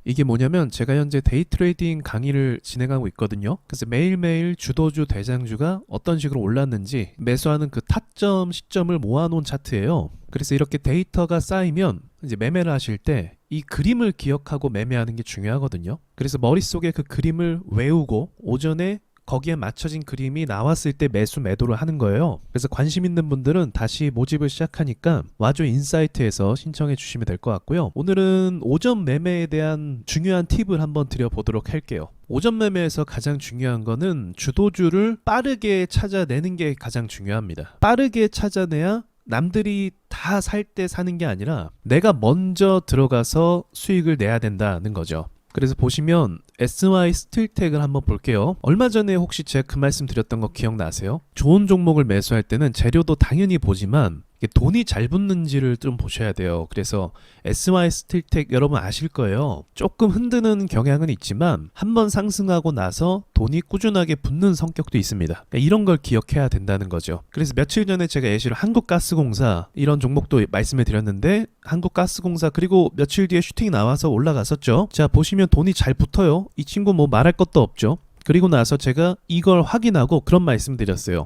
이게 뭐냐면 제가 현재 데이 트레이딩 강의를 진행하고 있거든요. 그래서 매일매일 주도주, 대장주가 어떤 식으로 올랐는지 매수하는 그 타점, 시점을 모아놓은 차트예요. 그래서 이렇게 데이터가 쌓이면 이제 매매를 하실 때 이 그림을 기억하고 매매하는 게 중요하거든요. 그래서 머릿속에 그 그림을 외우고 오전에 거기에 맞춰진 그림이 나왔을 때 매수 매도를 하는 거예요. 그래서 관심 있는 분들은 다시 모집을 시작하니까 와줘 인사이트에서 신청해 주시면 될 것 같고요. 오늘은 오전 매매에 대한 중요한 팁을 한번 드려보도록 할게요. 오전 매매에서 가장 중요한 거는 주도주를 빠르게 찾아내는 게 가장 중요합니다. 빠르게 찾아내야 남들이 다 살 때 사는 게 아니라 내가 먼저 들어가서 수익을 내야 된다는 거죠. 그래서 보시면 SY 스틸텍을 한번 볼게요. 얼마 전에 혹시 제가 그 말씀 드렸던 거 기억나세요? 좋은 종목을 매수할 때는 재료도 당연히 보지만 이게 돈이 잘 붙는지를 좀 보셔야 돼요. 그래서 SY 스틸텍 여러분 아실 거예요. 조금 흔드는 경향은 있지만 한번 상승하고 나서 돈이 꾸준하게 붙는 성격도 있습니다. 그러니까 이런 걸 기억해야 된다는 거죠. 그래서 며칠 전에 제가 예시로 한국가스공사 이런 종목도 말씀해 드렸는데 한국가스공사 그리고 며칠 뒤에 슈팅이 나와서 올라갔었죠. 자 보시면 돈이 잘 붙어요. 이 친구 뭐 말할 것도 없죠. 그리고 나서 제가 이걸 확인하고 그런 말씀 드렸어요.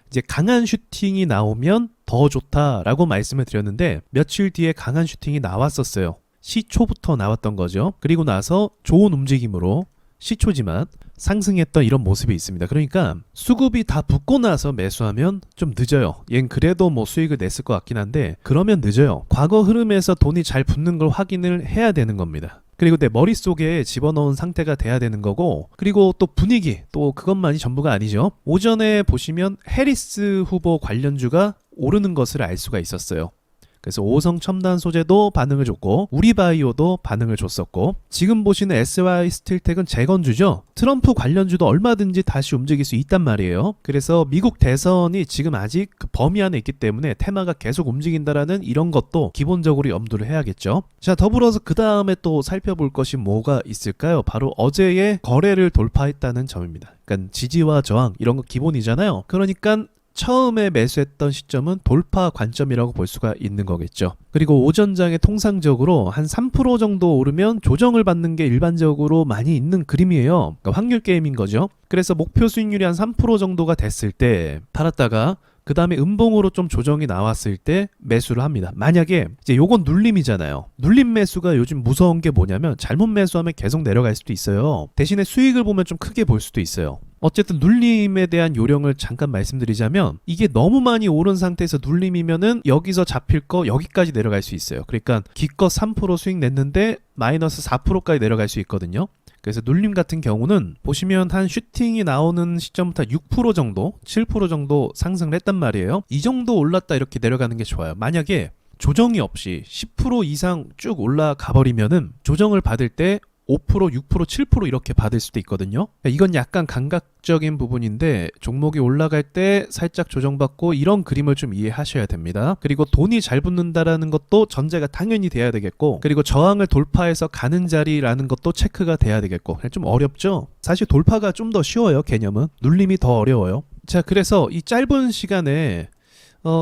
이제 강한 슈팅이 나오면 더 좋다라고 말씀을 드렸는데 며칠 뒤에 강한 슈팅이 나왔었어요. 시초부터 나왔던 거죠. 그리고 나서 좋은 움직임으로 시초지만 상승했던 이런 모습이 있습니다. 그러니까 수급이 다 붙고 나서 매수하면 좀 늦어요. 얜 그래도 뭐 수익을 냈을 것 같긴 한데 그러면 늦어요. 과거 흐름에서 돈이 잘 붙는 걸 확인을 해야 되는 겁니다. 그리고 내 머릿속에 집어넣은 상태가 돼야 되는 거고 그리고 또 분위기 또 그것만이 전부가 아니죠. 오전에 보시면 해리스 후보 관련주가 오르는 것을 알 수가 있었어요. 그래서 오성 첨단 소재도 반응을 줬고 우리바이오도 반응을 줬었고 지금 보시는 SY 스틸텍은 재건주죠. 트럼프 관련주도 얼마든지 다시 움직일 수 있단 말이에요. 그래서 미국 대선이 지금 아직 그 범위 안에 있기 때문에 테마가 계속 움직인다라는 이런 것도 기본적으로 염두를 해야겠죠. 자 더불어서 그 다음에 또 살펴볼 것이 뭐가 있을까요? 바로 어제의 거래를 돌파했다는 점입니다. 그러니까 지지와 저항 이런 거 기본이잖아요. 그러니까 처음에 매수했던 시점은 돌파 관점이라고 볼 수가 있는 거겠죠. 그리고 오전장에 통상적으로 한 3% 정도 오르면 조정을 받는 게 일반적으로 많이 있는 그림이에요. 그러니까 확률 게임인 거죠. 그래서 목표 수익률이 한 3% 정도가 됐을 때 팔았다가 그 다음에 음봉으로 좀 조정이 나왔을 때 매수를 합니다. 만약에 이제 요건 눌림이잖아요. 눌림 매수가 요즘 무서운 게 뭐냐면 잘못 매수하면 계속 내려갈 수도 있어요. 대신에 수익을 보면 좀 크게 볼 수도 있어요. 어쨌든 눌림에 대한 요령을 잠깐 말씀드리자면 이게 너무 많이 오른 상태에서 눌림이면은 여기서 잡힐 거 여기까지 내려갈 수 있어요. 그러니까 기껏 3% 수익 냈는데 마이너스 4%까지 내려갈 수 있거든요. 그래서 눌림 같은 경우는 보시면 한 슈팅이 나오는 시점부터 6% 정도, 7% 정도 상승을 했단 말이에요. 이 정도 올랐다 이렇게 내려가는 게 좋아요. 만약에 조정이 없이 10% 이상 쭉 올라가 버리면은 조정을 받을 때 5%, 6%, 7% 이렇게 받을 수도 있거든요. 이건 약간 감각적인 부분인데 종목이 올라갈 때 살짝 조정받고 이런 그림을 좀 이해하셔야 됩니다. 그리고 돈이 잘 붙는다라는 것도 전제가 당연히 돼야 되겠고 그리고 저항을 돌파해서 가는 자리라는 것도 체크가 돼야 되겠고 좀 어렵죠? 사실 돌파가 좀 더 쉬워요. 개념은. 눌림이 더 어려워요. 자 그래서 이 짧은 시간에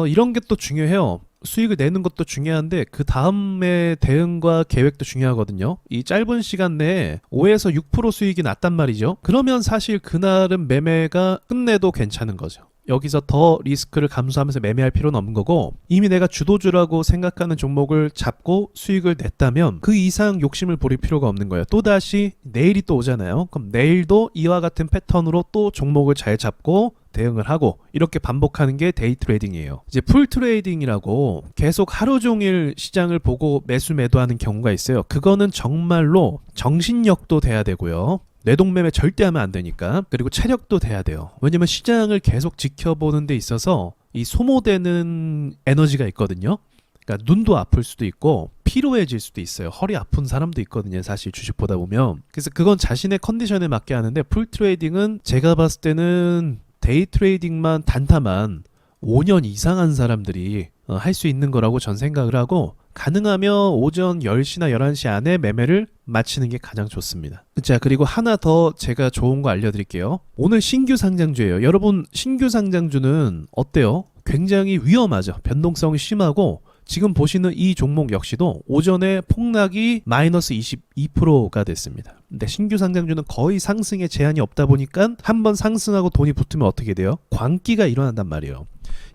이런 게 또 중요해요. 수익을 내는 것도 중요한데 그 다음의 대응과 계획도 중요하거든요. 이 짧은 시간 내에 5에서 6% 수익이 났단 말이죠. 그러면 사실 그날은 매매가 끝내도 괜찮은 거죠. 여기서 더 리스크를 감수하면서 매매할 필요는 없는 거고 이미 내가 주도주라고 생각하는 종목을 잡고 수익을 냈다면 그 이상 욕심을 부릴 필요가 없는 거예요. 또다시 내일이 또 오잖아요. 그럼 내일도 이와 같은 패턴으로 또 종목을 잘 잡고 대응을 하고 이렇게 반복하는 게 데이 트레이딩이에요. 이제 풀 트레이딩이라고 계속 하루 종일 시장을 보고 매수 매도하는 경우가 있어요. 그거는 정말로 정신력도 돼야 되고요. 뇌동매매 절대 하면 안 되니까. 그리고 체력도 돼야 돼요. 왜냐면 시장을 계속 지켜보는 데 있어서 이 소모되는 에너지가 있거든요. 그러니까 눈도 아플 수도 있고 피로해질 수도 있어요. 허리 아픈 사람도 있거든요. 사실 주식 보다 보면. 그래서 그건 자신의 컨디션에 맞게 하는데 풀 트레이딩은 제가 봤을 때는 데이 트레이딩만 단타만 5년 이상 한 사람들이 할 수 있는 거라고 전 생각을 하고 가능하면 오전 10시나 11시 안에 매매를 마치는 게 가장 좋습니다. 자 그리고 하나 더 제가 좋은 거 알려드릴게요. 오늘 신규 상장주예요. 여러분 신규 상장주는 어때요? 굉장히 위험하죠. 변동성이 심하고 지금 보시는 이 종목 역시도 오전에 폭락이 마이너스 22%가 됐습니다. 근데 신규 상장주는 거의 상승에 제한이 없다 보니까 한번 상승하고 돈이 붙으면 어떻게 돼요? 광기가 일어난단 말이에요.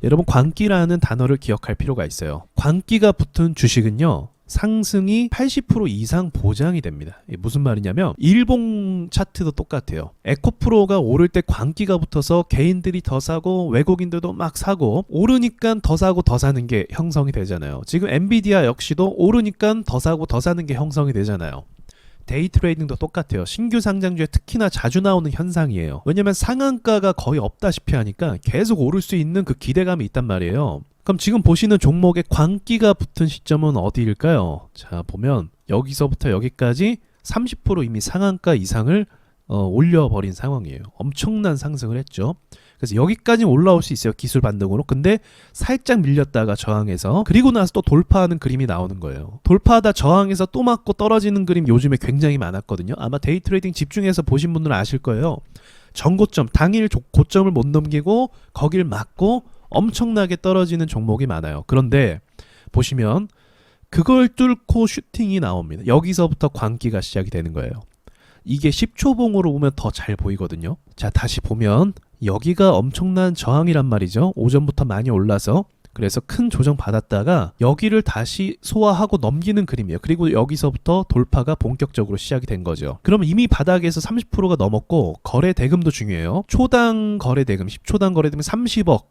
여러분 광기라는 단어를 기억할 필요가 있어요. 광기가 붙은 주식은요, 상승이 80% 이상 보장이 됩니다. 이게 무슨 말이냐면 일봉 차트도 똑같아요. 에코프로가 오를 때 광기가 붙어서 개인들이 더 사고 외국인들도 막 사고, 오르니까 더 사고 더 사는 게 형성이 되잖아요. 지금 엔비디아 역시도 오르니까 더 사고 더 사는 게 형성이 되잖아요. 데이 트레이딩도 똑같아요. 신규 상장주에 특히나 자주 나오는 현상이에요. 왜냐면 상한가가 거의 없다시피 하니까 계속 오를 수 있는 그 기대감이 있단 말이에요. 그럼 지금 보시는 종목에 광기가 붙은 시점은 어디일까요? 자, 보면 여기서부터 여기까지 30% 이미 상한가 이상을 올려버린 상황이에요. 엄청난 상승을 했죠. 그래서 여기까지 올라올 수 있어요. 기술 반등으로. 근데 살짝 밀렸다가 저항해서, 그리고 나서 또 돌파하는 그림이 나오는 거예요. 돌파하다 저항해서 또 맞고 떨어지는 그림 요즘에 굉장히 많았거든요. 아마 데이 트레이딩 집중해서 보신 분들은 아실 거예요. 전고점, 당일 고점을 못 넘기고 거길 맞고 엄청나게 떨어지는 종목이 많아요. 그런데 보시면 그걸 뚫고 슈팅이 나옵니다. 여기서부터 광기가 시작이 되는 거예요. 이게 10초봉으로 보면 더 잘 보이거든요. 자, 다시 보면 여기가 엄청난 저항이란 말이죠. 오전부터 많이 올라서, 그래서 큰 조정 받았다가 여기를 다시 소화하고 넘기는 그림이에요. 그리고 여기서부터 돌파가 본격적으로 시작이 된 거죠. 그럼 이미 바닥에서 30%가 넘었고, 거래 대금도 중요해요. 초당 거래 대금, 10초당 거래 대금 30억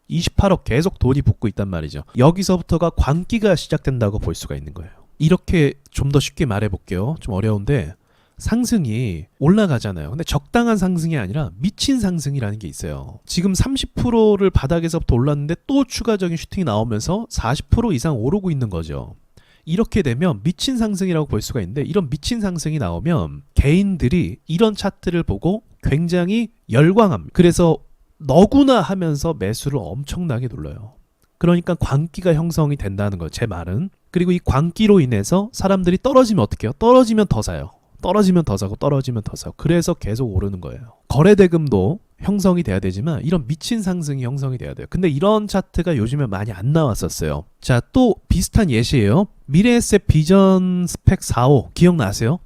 28억 계속 돈이 붙고 있단 말이죠. 여기서부터가 광기가 시작된다고 볼 수가 있는 거예요. 이렇게 좀 더 쉽게 말해 볼게요. 좀 어려운데, 상승이 올라가잖아요. 근데 적당한 상승이 아니라 미친 상승이라는 게 있어요. 지금 30%를 바닥에서부터 올랐는데 또 추가적인 슈팅이 나오면서 40% 이상 오르고 있는 거죠. 이렇게 되면 미친 상승이라고 볼 수가 있는데, 이런 미친 상승이 나오면 개인들이 이런 차트를 보고 굉장히 열광합니다. 그래서 너구나 하면서 매수를 엄청나게 눌러요. 그러니까 광기가 형성이 된다는 거예요, 제 말은. 그리고 이 광기로 인해서 사람들이 떨어지면 어떻게 해요? 떨어지면 더 사요. 떨어지면 더 사고 떨어지면 더 사고. 그래서 계속 오르는 거예요. 거래 대금도 형성이 돼야 되지만 이런 미친 상승이 형성이 돼야 돼요. 근데 이런 차트가 요즘에 많이 안 나왔었어요. 자, 또 비슷한 예시예요. 미래에셋 비전 스펙 4호 기억나세요?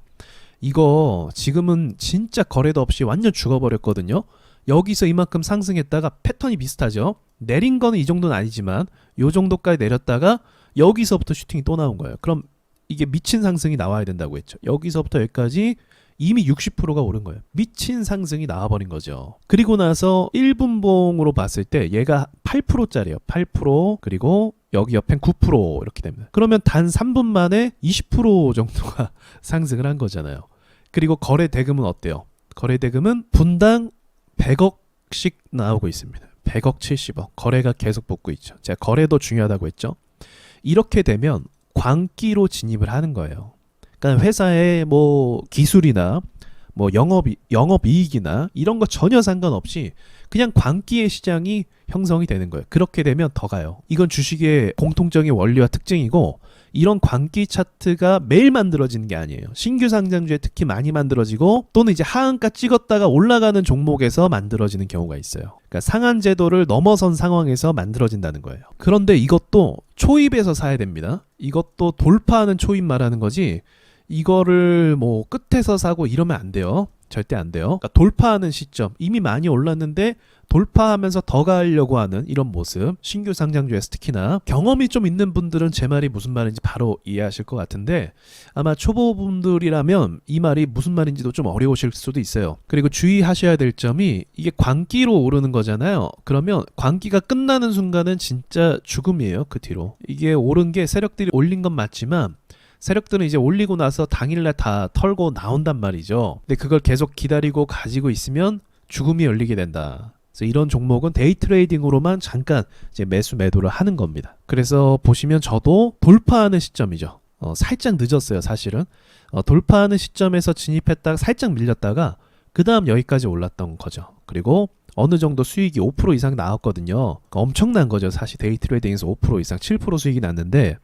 이거 지금은 진짜 거래도 없이 완전 죽어버렸거든요. 여기서 이만큼 상승했다가 패턴이 비슷하죠. 내린 거는 이 정도는 아니지만 요 정도까지 내렸다가 여기서부터 슈팅이 또 나온 거예요. 그럼 이게 미친 상승이 나와야 된다고 했죠. 여기서부터 여기까지 이미 60%가 오른 거예요. 미친 상승이 나와버린 거죠. 그리고 나서 1분봉으로 봤을 때 얘가 8%짜리예요. 8%, 그리고 여기 옆엔 9% 이렇게 됩니다. 그러면 단 3분 만에 20% 정도가 상승을 한 거잖아요. 그리고 거래 대금은 어때요? 거래 대금은 분당 100억씩 나오고 있습니다. 100억, 70억. 거래가 계속 붙고 있죠. 제가 거래도 중요하다고 했죠. 이렇게 되면 광기로 진입을 하는 거예요. 그러니까 회사의 뭐 기술이나 뭐 영업이익이나 이런 거 전혀 상관없이 그냥 광기의 시장이 형성이 되는 거예요. 그렇게 되면 더 가요. 이건 주식의 공통적인 원리와 특징이고, 이런 광기 차트가 매일 만들어지는 게 아니에요. 신규 상장주에 특히 많이 만들어지고, 또는 이제 하한가 찍었다가 올라가는 종목에서 만들어지는 경우가 있어요. 그러니까 상한 제도를 넘어선 상황에서 만들어진다는 거예요. 그런데 이것도 초입에서 사야 됩니다. 이것도 돌파하는 초입 말하는 거지, 이거를 뭐 끝에서 사고 이러면 안 돼요. 절대 안 돼요. 그러니까 돌파하는 시점, 이미 많이 올랐는데 돌파하면서 더 가려고 하는 이런 모습, 신규 상장주에서 특히나 경험이 좀 있는 분들은 제 말이 무슨 말인지 바로 이해하실 것 같은데, 아마 초보분들이라면 이 말이 무슨 말인지도 좀 어려우실 수도 있어요. 그리고 주의하셔야 될 점이, 이게 광기로 오르는 거잖아요. 그러면 광기가 끝나는 순간은 진짜 죽음이에요. 그 뒤로 이게 오른 게 세력들이 올린 건 맞지만, 세력들은 이제 올리고 나서 당일날 다 털고 나온단 말이죠. 근데 그걸 계속 기다리고 가지고 있으면 죽음이 열리게 된다. 그래서 이런 종목은 데이 트레이딩으로만 잠깐 이제 매도를 하는 겁니다. 그래서 보시면 저도 돌파하는 시점이죠. 살짝 늦었어요, 사실은. 돌파하는 시점에서 진입했다가 살짝 밀렸다가 그 다음 여기까지 올랐던 거죠. 그리고 어느 정도 수익이 5% 이상 나왔거든요. 엄청난 거죠. 사실 데이 트레이딩에서 5% 이상, 7% 수익이 났는데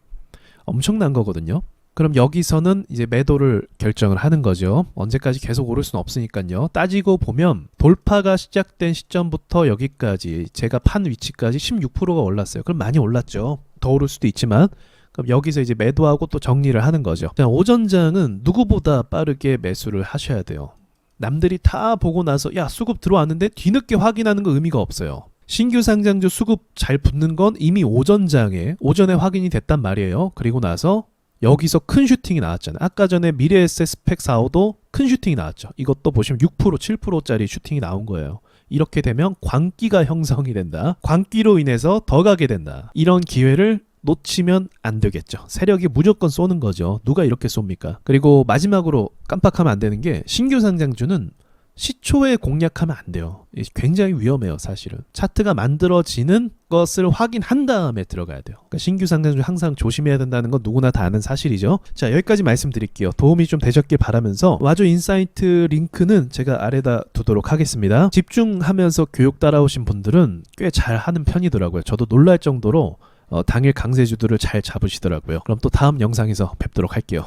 엄청난 거거든요. 그럼 여기서는 이제 매도를 결정을 하는 거죠. 언제까지 계속 오를 수는 없으니까요. 따지고 보면 돌파가 시작된 시점부터 여기까지 제가 판 위치까지 16%가 올랐어요. 그럼 많이 올랐죠. 더 오를 수도 있지만 그럼 여기서 이제 매도하고 또 정리를 하는 거죠. 자, 오전장은 누구보다 빠르게 매수를 하셔야 돼요. 남들이 다 보고 나서 야 수급 들어왔는데 뒤늦게 확인하는 거 의미가 없어요. 신규 상장주 수급 잘 붙는 건 이미 오전장에 오전에 확인이 됐단 말이에요. 그리고 나서 여기서 큰 슈팅이 나왔잖아요. 아까 전에 미래에셋 스펙 4호도 큰 슈팅이 나왔죠. 이것도 보시면 6%, 7%짜리 슈팅이 나온 거예요. 이렇게 되면 광기가 형성이 된다. 광기로 인해서 더 가게 된다. 이런 기회를 놓치면 안 되겠죠. 세력이 무조건 쏘는 거죠. 누가 이렇게 쏩니까? 그리고 마지막으로 깜빡하면 안 되는 게 신규 상장주는 시초에 공략하면 안 돼요. 굉장히 위험해요, 사실은. 차트가 만들어지는 것을 확인한 다음에 들어가야 돼요. 그러니까 신규 상장주 항상 조심해야 된다는 건 누구나 다 아는 사실이죠. 자, 여기까지 말씀드릴게요. 도움이 좀 되셨길 바라면서 와조 인사이트 링크는 제가 아래다 두도록 하겠습니다. 집중하면서 교육 따라오신 분들은 꽤 잘하는 편이더라고요. 저도 놀랄 정도로 당일 강세주들을 잘 잡으시더라고요. 그럼 또 다음 영상에서 뵙도록 할게요.